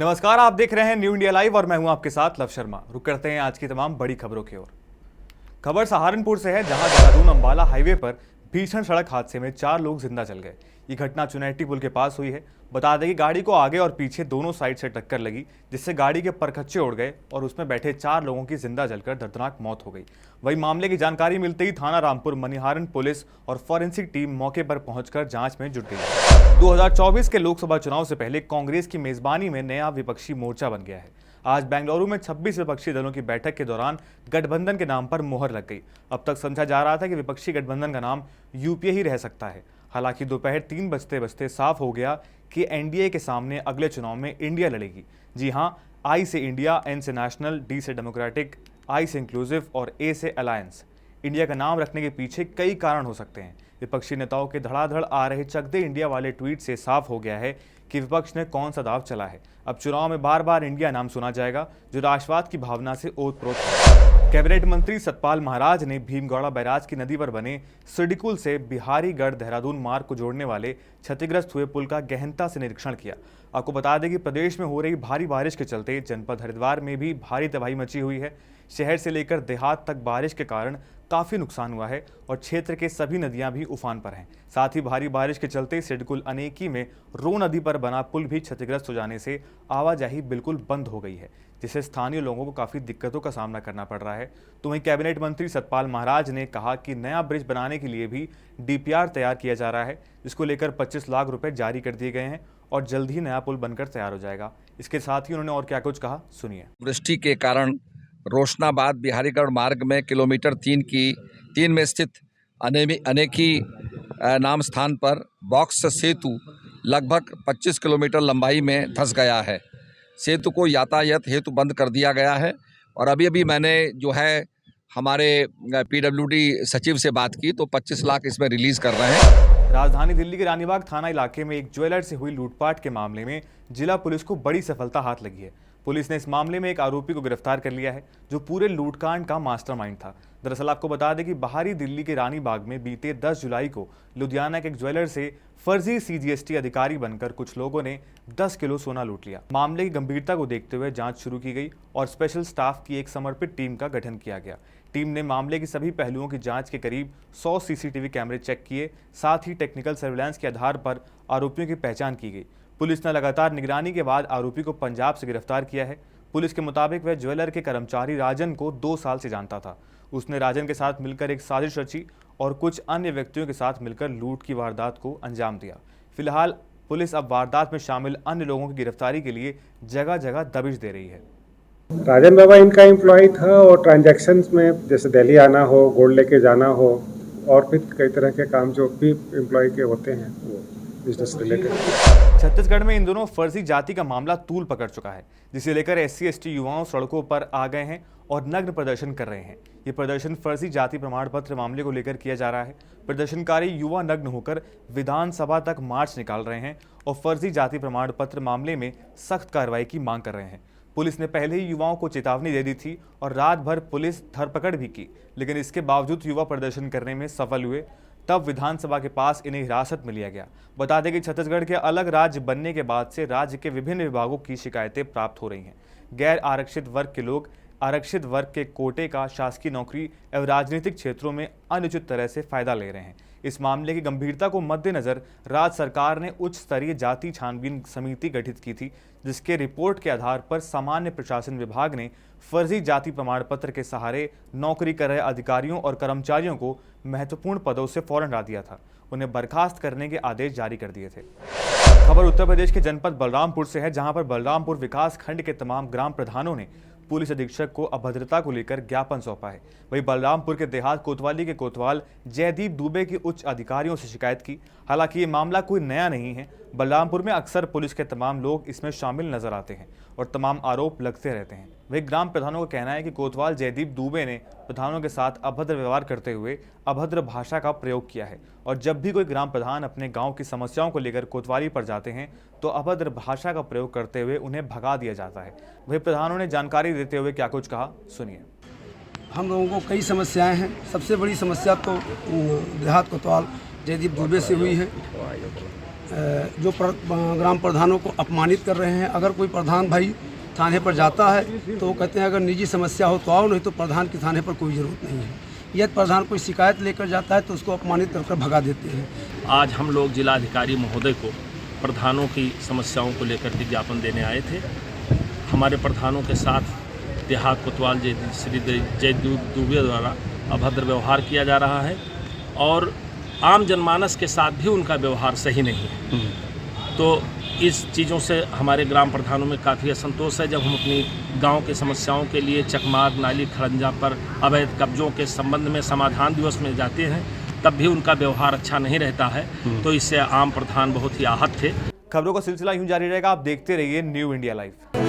नमस्कार, आप देख रहे हैं न्यू इंडिया लाइव और मैं हूं आपके साथ लव शर्मा। रुक करते हैं आज की तमाम बड़ी खबरों की ओर। खबर सहारनपुर से है, जहां देहरादून अंबाला हाईवे पर भीषण सड़क हादसे में 4 लोग जिंदा जल गए। ये घटना चुनैटी पुल के पास हुई है। बता दें कि गाड़ी को आगे और पीछे दोनों साइड से टक्कर लगी, जिससे गाड़ी के परखच्चे उड़ गए और उसमें बैठे 4 लोगों की जिंदा जलकर दर्दनाक मौत हो गई। वहीं मामले की जानकारी मिलते ही थाना रामपुर मनिहारन पुलिस और फॉरेंसिक टीम मौके पर पहुंचकर जांच में जुट गई। 2024 के लोकसभा चुनाव से पहले कांग्रेस की मेजबानी में नया विपक्षी मोर्चा बन गया है। आज बेंगलुरु में 26 विपक्षी दलों की बैठक के दौरान गठबंधन के नाम पर मुहर लग गई। अब तक समझा जा रहा था कि विपक्षी गठबंधन का नाम यूपीए ही रह सकता है। हालांकि दोपहर 3 बजते बजते साफ हो गया कि एनडीए के सामने अगले चुनाव में इंडिया लड़ेगी। जी हां, आई से इंडिया, एन से नेशनल, डी से डेमोक्रेटिक, आई से इंक्लूसिव और ए से अलायंस। इंडिया का नाम रखने के पीछे कई कारण हो सकते हैं। विपक्षी नेताओं के धड़ाधड़ आ रहे चक दे इंडिया वाले ट्वीट से साफ हो गया है कि विपक्ष ने कौन सा दाव चला है। अब चुनाव में बार बार इंडिया नाम सुना जाएगा, जो राष्ट्रवाद की भावना से ओतप्रोत है। कैबिनेट मंत्री सतपाल महाराज ने भीमगौड़ा बैराज की नदी पर बने सिडिकुल से बिहारीगढ़ देहरादून मार्ग को जोड़ने वाले क्षतिग्रस्त हुए पुल का गहनता से निरीक्षण किया। आपको बता दें कि प्रदेश में हो रही भारी बारिश के चलते जनपद हरिद्वार में भी भारी तबाही मची हुई है। शहर से लेकर देहात तक बारिश के कारण काफी नुकसान हुआ है और क्षेत्र के सभी नदियां भी उफान पर हैं। साथ ही भारी बारिश के चलते सिडकुल अनेकी में रो नदी पर बना पुल भी क्षतिग्रस्त हो जाने से आवाजाही बिल्कुल बंद हो गई है, जिससे स्थानीय लोगों को काफी दिक्कतों का सामना करना पड़ रहा है। तो वहीं कैबिनेट मंत्री सतपाल महाराज ने कहा कि नया ब्रिज बनाने के लिए भी डीपीआर तैयार किया जा रहा है, जिसको लेकर 25 लाख रुपए जारी कर दिए गए हैं और जल्द ही नया पुल बनकर तैयार हो जाएगा। इसके साथ ही उन्होंने और क्या कुछ कहा, सुनिए। वृष्टि के कारण रोशनाबाद बिहारीगढ़ मार्ग में किलोमीटर 3 में स्थित अनेकी नाम स्थान पर बॉक्स सेतु लगभग 25 किलोमीटर लंबाई में धंस गया है। सेतु को यातायात हेतु बंद कर दिया गया है और अभी मैंने जो है हमारे पीडब्ल्यूडी सचिव से बात की तो 25 लाख इसमें रिलीज कर रहे हैं। राजधानी दिल्ली के रानीबाग थाना इलाके में एक ज्वेलर से हुई लूटपाट के मामले में जिला पुलिस को बड़ी सफलता हाथ लगी है। पुलिस ने इस मामले में एक आरोपी को गिरफ्तार कर लिया है, जो पूरे लूटकांड का मास्टरमाइंड था। दरअसल आपको बता दें कि बाहरी दिल्ली के रानीबाग में बीते 10 जुलाई को लुधियाना के एक ज्वेलर से फर्जी सीजीएसटी अधिकारी बनकर कुछ लोगों ने 10 किलो सोना लूट लिया। मामले की गंभीरता को देखते हुए जांच शुरू की गई और स्पेशल स्टाफ की एक समर्पित टीम का गठन किया गया। टीम ने मामले की सभी पहलुओं की जांच के करीब 100 सीसीटीवी कैमरे चेक किए। साथ ही टेक्निकल सर्विलांस के आधार पर आरोपियों की पहचान की गई। पुलिस ने लगातार निगरानी के बाद आरोपी को पंजाब से गिरफ्तार किया है। पुलिस के मुताबिक वह ज्वेलर के कर्मचारी राजन को 2 साल से जानता था। उसने राजन के साथ मिलकर एक साजिश रची और कुछ अन्य व्यक्तियों के साथ मिलकर लूट की वारदात को अंजाम दिया। फिलहाल पुलिस अब वारदात में शामिल अन्य लोगों की गिरफ्तारी के लिए जगह जगह दबिश दे रही है। राजन बाबा इनका एम्प्लॉय था और ट्रांजैक्शंस में जैसे दिल्ली आना हो, गोल्ड लेके जाना हो और भी कई तरह के काम जो भी एम्प्लॉय के होते हैं वो बिजनेस रिलेटेड। छत्तीसगढ़ में इन दोनों फर्जी जाति का मामला तूल पकड़ चुका है, जिसे लेकर SC/ST युवाओं सड़कों पर आ गए हैं और नग्न प्रदर्शन कर रहे हैं। ये प्रदर्शन फर्जी जाति प्रमाण पत्र मामले को लेकर किया जा रहा है। प्रदर्शनकारी युवा नग्न होकर विधानसभा तक मार्च निकाल रहे हैं और फर्जी जाति प्रमाण पत्र मामले में सख्त कार्रवाई की मांग कर रहे हैं। पुलिस ने पहले ही युवाओं को चेतावनी दे दी थी और रात भर पुलिस धरपकड़ भी की, लेकिन इसके बावजूद युवा प्रदर्शन करने में सफल हुए। तब विधानसभा के पास इन्हें हिरासत में लिया गया। बता दें कि छत्तीसगढ़ के अलग राज्य बनने के बाद से राज्य के विभिन्न विभागों की शिकायतें प्राप्त हो रही हैं। गैर आरक्षित वर्ग के लोग आरक्षित वर्ग के कोटे का शासकीय नौकरी एवं राजनीतिक क्षेत्रों में अनुचित तरह से फायदा ले रहे हैं। इस मामले की गंभीरता को मद्देनजर राज्य सरकार ने उच्च स्तरीय जाति छानबीन समिति गठित की थी, जिसके रिपोर्ट के आधार पर सामान्य प्रशासन विभाग ने फर्जी जाति प्रमाण पत्र के सहारे नौकरी कर रहे अधिकारियों और कर्मचारियों को महत्वपूर्ण पदों से फौरन हटा दिया था। उन्हें बर्खास्त करने के आदेश जारी कर दिए थे। खबर उत्तर प्रदेश के जनपद बलरामपुर से है, जहां पर बलरामपुर विकास खंड के तमाम ग्राम प्रधानों ने पुलिस अधीक्षक को अभद्रता को लेकर ज्ञापन सौंपा है। वहीं बलरामपुर के देहात कोतवाली के कोतवाल जयदीप दुबे की उच्च अधिकारियों से शिकायत की। हालांकि ये मामला कोई नया नहीं है। बलरामपुर में अक्सर पुलिस के तमाम लोग इसमें शामिल नजर आते हैं और तमाम आरोप लगते रहते हैं। वही ग्राम प्रधानों का कहना है कि कोतवाल जयदीप दुबे ने प्रधानों के साथ अभद्र व्यवहार करते हुए अभद्र भाषा का प्रयोग किया है और जब भी कोई ग्राम प्रधान अपने गांव की समस्याओं को लेकर कोतवाली पर जाते हैं तो अभद्र भाषा का प्रयोग करते हुए उन्हें भगा दिया जाता है। वही प्रधानों ने जानकारी देते हुए क्या कुछ कहा, सुनिए। हम लोगों को कई समस्याएं हैं। सबसे बड़ी समस्या तो देहात कोतवाल जयदीप दुबे से हुई है। जो ग्राम प्रधानों को अपमानित कर रहे हैं। अगर कोई प्रधान भाई थाने पर जाता है तो वो कहते हैं अगर निजी समस्या हो तो आओ, नहीं तो प्रधान की थाने पर कोई ज़रूरत नहीं है। यदि प्रधान कोई शिकायत लेकर जाता है तो उसको अपमानित कर भगा देते हैं। आज हम लोग जिलाधिकारी महोदय को प्रधानों की समस्याओं को लेकर के ज्ञापन देने आए थे। हमारे प्रधानों के साथ देहात कोतवाल श्री जय दुबे द्वारा अभद्र व्यवहार किया जा रहा है और आम जनमानस के साथ भी उनका व्यवहार सही नहीं है। तो इस चीज़ों से हमारे ग्राम प्रधानों में काफ़ी असंतोष है। जब हम अपनी गांव की समस्याओं के लिए चकमार, नाली, खड़ंजा पर अवैध कब्जों के संबंध में समाधान दिवस में जाते हैं तब भी उनका व्यवहार अच्छा नहीं रहता है, तो इससे आम प्रधान बहुत ही आहत थे। खबरों का सिलसिला यूं जारी रहेगा, आप देखते रहिए न्यू इंडिया लाइव।